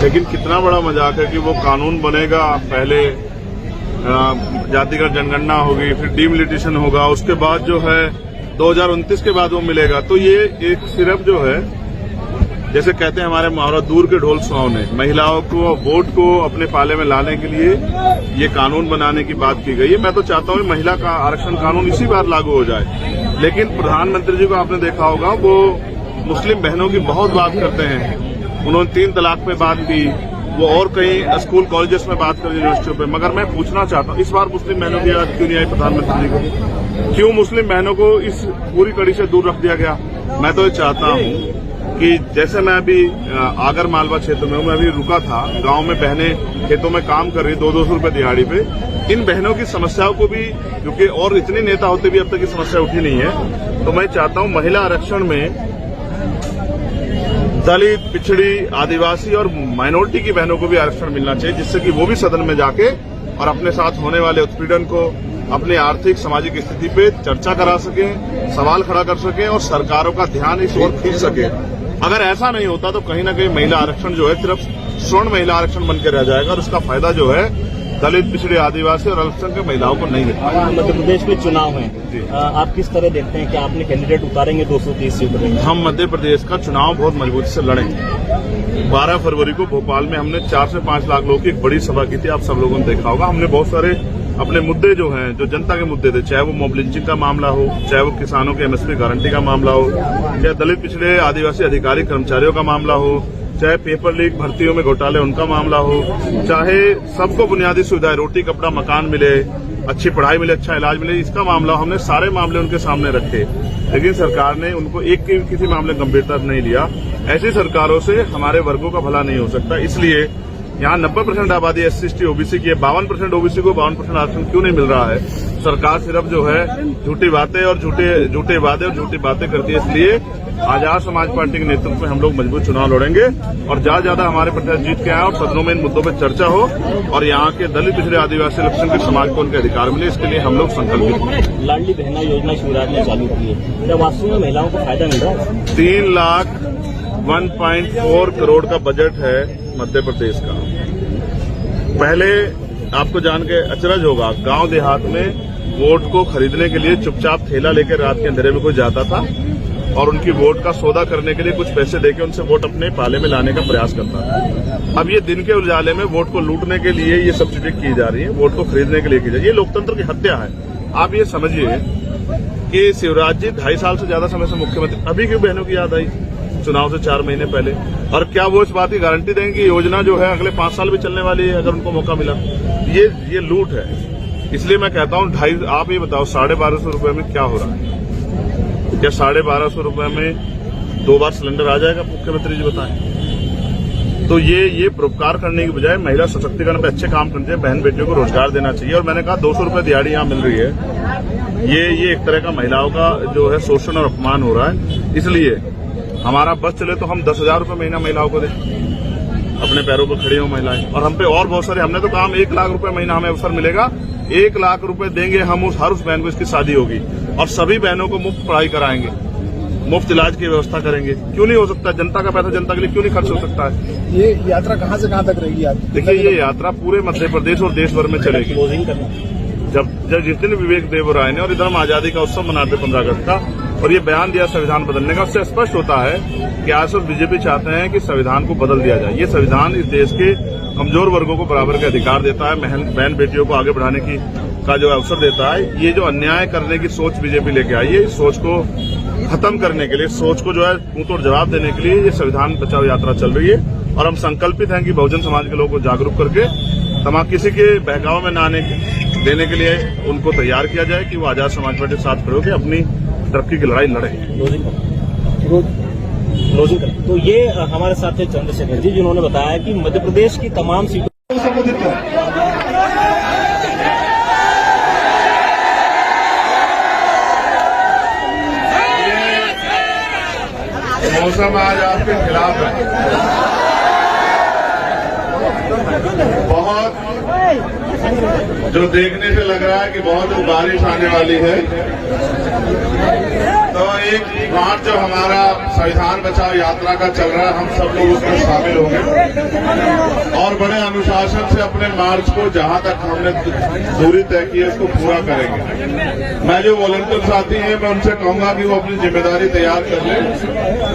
लेकिन कितना बड़ा मजाक है कि वो कानून बनेगा, पहले जातिगत जनगणना होगी, फिर डिमिलिटेशन होगा, उसके बाद जो है 2029 के बाद वो मिलेगा। तो ये एक सिर्फ जो है, जैसे कहते हैं हमारे मुहावरा, दूर के ढोल सुहावने, महिलाओं को वोट को अपने पाले में लाने के लिए ये कानून बनाने की बात की गई है। मैं तो चाहता हूँ महिला का आरक्षण कानून इसी बार लागू हो जाए। लेकिन प्रधानमंत्री जी को आपने देखा होगा, वो मुस्लिम बहनों की बहुत बात करते हैं। उन्होंने 3 तलाक पे बात की, वो और कई स्कूल कॉलेजेस में बात कर, यूनिवर्सिटियों पे। मगर मैं पूछना चाहता हूँ, इस बार मुस्लिम बहनों की याद क्यों नहीं आई प्रधानमंत्री जी को? क्यों मुस्लिम बहनों को इस पूरी कड़ी से दूर रख दिया गया? मैं तो ये चाहता हूँ कि जैसे मैं अभी आगर मालवा क्षेत्र में हूँ, मैं अभी रुका था, गांव में बहनें खेतों में काम कर रही 200 रुपए दिहाड़ी पे। इन बहनों की समस्याओं को भी, क्योंकि और इतने नेता होते भी अब तक ये समस्या उठी नहीं है, तो मैं चाहता हूँ महिला आरक्षण में दलित, पिछड़ी, आदिवासी और माइनॉरिटी की बहनों को भी आरक्षण मिलना चाहिए, जिससे कि वो भी सदन में जाके और अपने साथ होने वाले उत्पीड़न को, अपनी आर्थिक सामाजिक स्थिति पे चर्चा करा सकें, सवाल खड़ा कर सकें और सरकारों का ध्यान इस ओर खींच सके। अगर ऐसा नहीं होता तो कहीं ना कहीं महिला आरक्षण जो है सिर्फ स्वर्ण महिला आरक्षण बनकर रह जाएगा और उसका फायदा जो है दलित, पिछड़े, आदिवासी और अल्पसंख्यक महिलाओं को नहीं मिलेगा। मध्य प्रदेश में चुनाव है, आप किस तरह देखते हैं कि आपने कैंडिडेट उतारेंगे 230 सीट में? हम मध्य प्रदेश का चुनाव बहुत मजबूती से लड़ेंगे। 12 फरवरी को भोपाल में हमने 4 से 5 लाख लोगों की एक बड़ी सभा की थी, आप सब लोगों ने देखा होगा। हमने बहुत सारे अपने मुद्दे जो हैं, जो जनता के मुद्दे थे, चाहे वो मॉब लिंचिंग का मामला हो, चाहे वो किसानों के एमएसपी गारंटी का मामला हो, चाहे दलित, पिछड़े, आदिवासी अधिकारी कर्मचारियों का मामला हो, चाहे पेपर लीक भर्तियों में घोटाले उनका मामला हो, चाहे सबको बुनियादी सुविधाएं, रोटी, कपड़ा, मकान मिले, अच्छी पढ़ाई मिले, अच्छा इलाज मिले, इसका मामला, हमने सारे मामले उनके सामने रखे। लेकिन सरकार ने उनको एक किसी मामले गंभीरता से नहीं लिया। ऐसी सरकारों से हमारे वर्गों का भला नहीं हो सकता। इसलिए यहाँ 90% आबादी SC, ST, OBC की है, 52% OBC को 52% आरक्षण क्यों नहीं मिल रहा है? सरकार सिर्फ जो है झूठी बातें और झूठे वादे और झूठी बातें करती है। इसलिए आजाद समाज पार्टी के नेतृत्व में हम लोग मजबूत चुनाव लड़ेंगे और ज्यादा हमारे प्रत्याशी जीत के आए और सदनों में इन मुद्दों पर चर्चा हो और यहाँ के दलित, पिछड़े, आदिवासी, अल्पसंख्यक समाज को उनके अधिकार मिले, इसके लिए हम लोग संकल्पित हैं। लाडली बहना योजना शिवराज ने चालू की है, क्या वास्तव में महिलाओं को फायदा मिल रहा है? 3,01.4 करोड़ का बजट है मध्य प्रदेश का। पहले आपको जान के अचरज होगा, गांव देहात में वोट को खरीदने के लिए चुपचाप थैला लेकर रात के अंधेरे में कोई जाता था और उनकी वोट का सौदा करने के लिए कुछ पैसे देके उनसे वोट अपने पाले में लाने का प्रयास करता था। अब ये दिन के उजाले में वोट को लूटने के लिए ये सब्सिडी की जा रही है, वोट को खरीदने के लिए की जा रही है। ये लोकतंत्र की हत्या है। आप ये समझिए कि शिवराज जी 2.5 साल से ज्यादा समय से मुख्यमंत्री, अभी क्यों बहनों की याद आई चुनाव से 4 महीने पहले? और क्या वो इस बात की गारंटी देंगे कि योजना जो है अगले 5 साल भी चलने वाली है अगर उनको मौका मिला? ये लूट है। इसलिए मैं कहता हूँ 2.5, आप ये बताओ 1250 रुपए में क्या हो रहा है? क्या 1250 रुपए में 2 बार सिलेंडर आ जाएगा? मुख्यमंत्री जी बताएं। तो ये परोपकार करने की बजाय महिला सशक्तिकरण पे अच्छे काम करते हैं, बहन बेटियों को रोजगार देना चाहिए। और मैंने कहा 200 रुपए दिहाड़ी यहाँ मिल रही है, ये एक तरह का महिलाओं का जो है शोषण और अपमान हो रहा है। इसलिए हमारा बस चले तो हम 10,000 रुपए महीना महिलाओं को दें, अपने पैरों पर खड़ी हो महिलाएं। और हम पे और बहुत सारे, हमने तो कहा 1 लाख रुपए महीना हमें अवसर मिलेगा, 1 लाख रुपए देंगे हम हर उस बहन को, इसकी शादी होगी और सभी बहनों को मुफ्त पढ़ाई कराएंगे, मुफ्त इलाज की व्यवस्था करेंगे। क्यों नहीं हो सकता? जनता का पैसा जनता के लिए क्यों नहीं खर्च हो सकता है? ये यात्रा कहाँ से कहाँ तक रहेगी? देखिए, ये यात्रा पूरे मध्य प्रदेश और देश भर में चलेगी। जब जिस दिन विवेक देव राय ने और इधर हम आजादी का उत्सव मनाते 15 अगस्त का और ये बयान दिया संविधान बदलने का, उससे स्पष्ट होता है कि आज सिर्फ बीजेपी चाहते हैं कि संविधान को बदल दिया जाए। ये संविधान इस देश के कमजोर वर्गों को बराबर के अधिकार देता है, बहन बेटियों को आगे बढ़ाने का जो अवसर देता है। ये जो अन्याय करने की सोच बीजेपी लेके आई है, इस सोच को खत्म करने के लिए, सोच को जो है मुंहतोड़ जवाब देने के लिए ये संविधान बचाओ यात्रा चल रही है। और हम संकल्पित हैं कि बहुजन समाज के लोगों को जागरूक करके किसी के बहकाव में न आने देने के लिए उनको तैयार किया जाए कि वो आजाद समाज पार्टी के साथ खड़े होकर अपनी तरक्की की लड़ाई लड़े। तो ये हमारे साथ थे चंद्रशेखर जी, जिन्होंने बताया कि मध्य प्रदेश की तमाम सीटों मौसम आज आपके खिलाफ है। बहुत जो देखने से लग रहा है कि बहुत बारिश आने वाली है, तो एक मार्च जो हमारा संविधान बचाओ यात्रा का चल रहा है, हम सब लोग उसमें शामिल होंगे और बड़े अनुशासन से अपने मार्च को जहां तक हमने दूरी तय की है उसको पूरा करेंगे। मैं जो वॉलंटियर साथी हैं मैं उनसे कहूंगा कि वो अपनी जिम्मेदारी तैयार कर लें,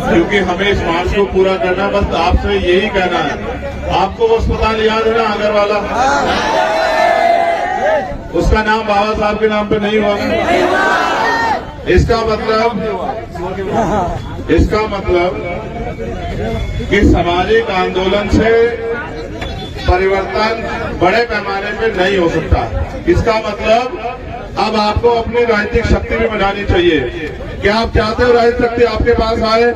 क्योंकि हमें इस मार्च को पूरा करना। बस आपसे यही कहना है, आपको वो अस्पताल याद है ना आगर वाला, उसका नाम बाबा साहब के नाम पे नहीं हुआ। इसका मतलब कि सामाजिक आंदोलन से परिवर्तन बड़े पैमाने पे नहीं हो सकता। इसका मतलब अब आपको अपनी राजनीतिक शक्ति भी बनानी चाहिए। क्या आप चाहते हो राजनीतिक शक्ति आपके पास आए?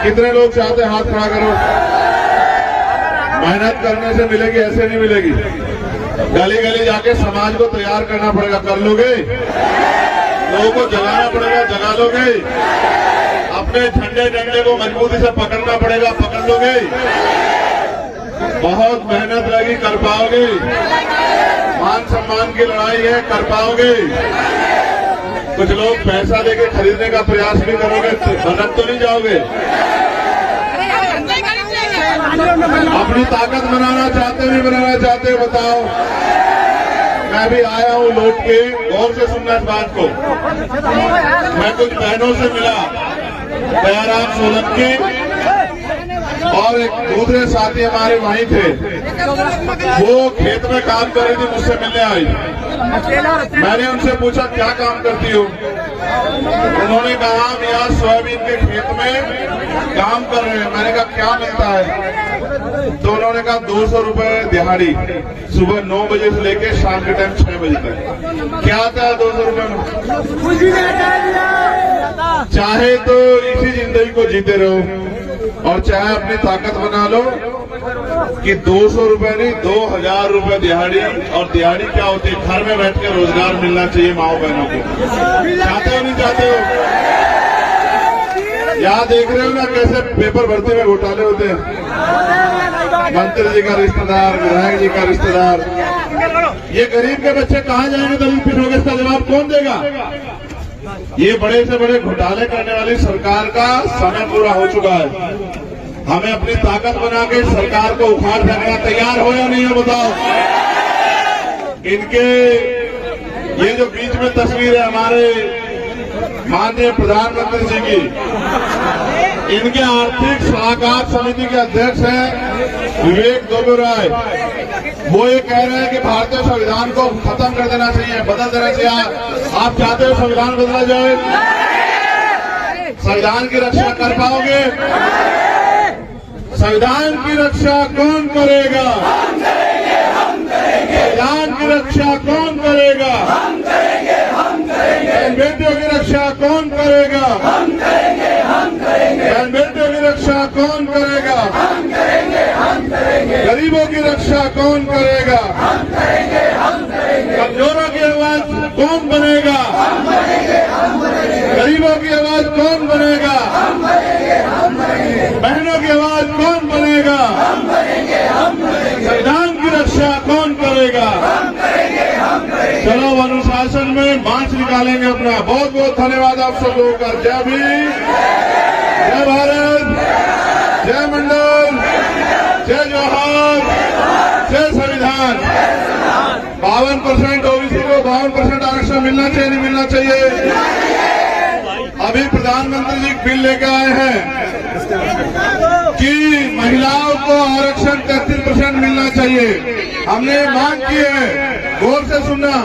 कितने लोग चाहते हैं? हाथ खड़ा करो। मेहनत करने से मिलेगी, ऐसे नहीं मिलेगी। गली गली जाके समाज को तैयार करना पड़ेगा। कर लोगे? लोगों को जगाना पड़ेगा, जगा लोगे? अपने झंडे डंडे को मजबूती से पकड़ना पड़ेगा, पकड़ लोगे? बहुत मेहनत लगी, कर पाओगे? मान सम्मान की लड़ाई है, कर पाओगे? कुछ लोग पैसा देके खरीदने का प्रयास भी करोगे, भटक तो नहीं जाओगे? अपनी ताकत बनाना चाहते हो, बनाना चाहते हो? बताओ। मैं भी आया हूँ लौट के, गौर से सुनना इस बात को। मैं कुछ बहनों से मिला, दयाराम सोलंकी और एक दूसरे साथी हमारे वहीं थे। वो खेत में काम कर रही थी, मुझसे मिलने आई। मैंने उनसे पूछा क्या काम करती हो? उन्होंने कहा हम यहाँ सोयाबीन के खेत में काम कर रहे हैं। मैंने कहा क्या मिलता है? तो उन्होंने कहा 200 रुपए दिहाड़ी, सुबह 9 बजे से लेके शाम के टाइम 6 बजे तक। क्या आता है 200 रुपए में? चाहे तो इसी जिंदगी को जीते रहो और चाहे अपनी ताकत बना लो कि 200 रुपए नहीं 2000 रुपए दिहाड़ी। और दिहाड़ी क्या होती है? घर में बैठ के रोजगार मिलना चाहिए माओ बहनों को। चाहते हो नहीं चाहते हो? यहाँ देख रहे हो ना कैसे पेपर भर्ती में घोटाले होते हैं। मंत्री जी का रिश्तेदार, विधायक जी का रिश्तेदार। ये गरीब के बच्चे कहाँ जाएंगे? दलित पीढ़ी, इसका जवाब कौन देगा? ये बड़े से बड़े घोटाले करने वाली सरकार का समय पूरा हो चुका है। हमें अपनी ताकत बना के सरकार को उखाड़ फेंकना तैयार हो या नहीं है? बताओ। इनके ये जो बीच में तस्वीर है हमारे माननीय प्रधानमंत्री जी की, इनके आर्थिक सलाहकार समिति के अध्यक्ष हैं विवेक दोबराय। वो ये कह रहे हैं कि भारतीय संविधान को खत्म कर देना चाहिए, बदल देना चाहिए। आप चाहते हो संविधान बदला जाए? संविधान की रक्षा कर पाओगे? संविधान की रक्षा कौन करेगा? संविधान की रक्षा कौन करेगा? बेटियों की रक्षा कौन करेगा? बेटियों की रक्षा कौन करेगा? गरीबों की रक्षा कौन करेगा? कमजोरों की आवाज कौन बनेगा? गरीबों की आवाज कौन बनेगा? बहनों की आवाज कौन बनेगा? संविधान की रक्षा कौन करेगा? चलो अनुशासन में मार्च निकालेंगे अपना। बहुत बहुत धन्यवाद आप सब लोगों का। जय भीम, जय भारत, जय मंडल, जय जोहार, जय संविधान। 52% ओबीसी को 52% आरक्षण मिलना चाहिए, नहीं मिलना चाहिए? अभी प्रधानमंत्री जी बिल लेकर आए हैं कि महिलाओं को आरक्षण 33% मिलना चाहिए। हमने मांग की है, गौर से सुनना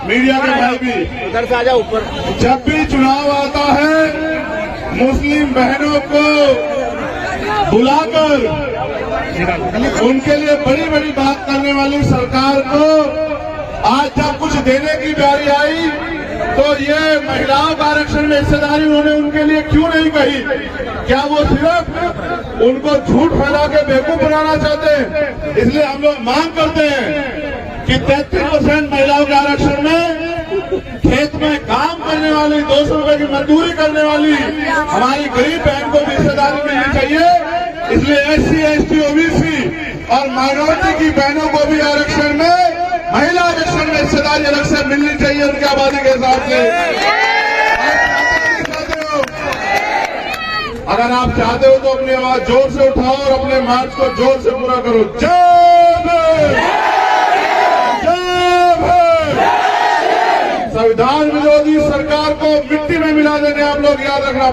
मीडिया के भाई भी। उधर से आ जाओ ऊपर। जब भी चुनाव आता है मुस्लिम बहनों को बुलाकर उनके लिए बड़ी बड़ी बात करने वाली सरकार को आज जब कुछ देने की बारी आई तो ये महिलाओं का आरक्षण में हिस्सेदारी उन्होंने उनके लिए क्यों नहीं कही? क्या वो सिर्फ उनको झूठ फैला के बेवकूफ बनाना चाहते हैं? इसलिए हम लोग मांग करते हैं कि 33% महिलाओं के आरक्षण में खेत में काम करने वाली 200 रुपए की मजदूरी करने वाली हमारी गरीब बहन को भी हिस्सेदारी मिलनी चाहिए। इसलिए SC, ST, OBC और माइनॉरिटी की बहनों को भी आरक्षण में, महिला आरक्षण में हिस्सेदारी अलग से मिलनी चाहिए उनकी आबादी के हिसाब से। अगर आप चाहते हो तो अपनी आवाज जोर से उठाओ और अपने मार्च को जोर से पूरा करो। जय भीम! जय भीम! संविधान विरोधी सरकार को मिट्टी में मिला देने आप लोग याद रखना।